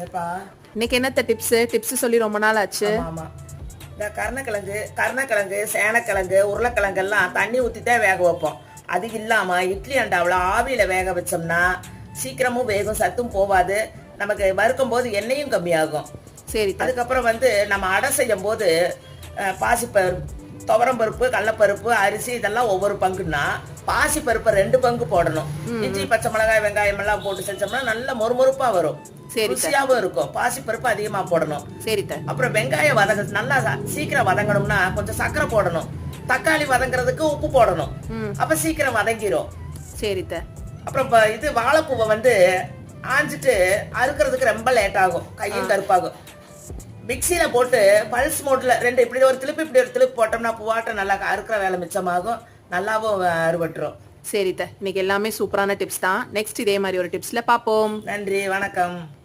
ஏப்பா இன்னைக்கு என்னத்த டிப்ஸ் சொல்லி ரொம்ப நாள் ஆச்சு. ஆமா இந்த கருணக்கிழங்கு சேனக்கிழங்கு உருளைக்கிழங்கு எல்லாம் தண்ணி ஊற்றி தான் வேக வைப்போம். அது இல்லாம இட்லி அண்டாவில் ஆவியில வேக வச்சோம்னா சீக்கிரமும் வேகும், சத்தும் போவாது, நமக்கு வறுக்கும் போது எண்ணெயும் கம்மியாகும். சரி. அதுக்கப்புறம் நம்ம அடை செய்யும் போது பாசிப்பருப்பு, துவரம்பருப்பு, கடலப்பருப்பு, அரிசி இதெல்லாம் ஒவ்வொரு பங்குன்னா பாசிப்பருப்பை 2 பங்கு போடணும். இஞ்சி பச்சை மிளகாய் வெங்காயம் எல்லாம் போட்டு செஞ்சோம்னா நல்ல மொறுமொறுப்பா வரும், ருசியாவும் இருக்கும். பாசிப்பருப்பு அதிகமா போடணும். சரி. அப்புறம் வெங்காயம் நல்லா சீக்கிரம் வதங்கணும்னா கொஞ்சம் சர்க்கரை போடணும். தக்காளி வதங்குறதுக்கு உப்பு போடணும், அப்ப சீக்கிரம் வதங்கிரும். சரி. அப்புறம் இது வாழைப்பூவை ஆஞ்சிட்டு அறுக்கிறதுக்கு ரொம்ப லேட் ஆகும், கையும் கருப்பாகும். மிக்சியில போட்டு பல்ஸ் மோட்ல 2 இப்படி ஒரு திருப்பி இப்படி ஒரு திருப்பி போட்டோம்னா பூவாட்ட நல்லா அறுக்கிற வேலை மிச்சமாகும், நல்லாவும் அறுபட்டுரும். சரி. இன்னைக்கு எல்லாமே சூப்பரான டிப்ஸ் தான். நெக்ஸ்ட் இதே மாதிரி ஒரு டிப்ஸ்ல பாப்போம். நன்றி, வணக்கம்.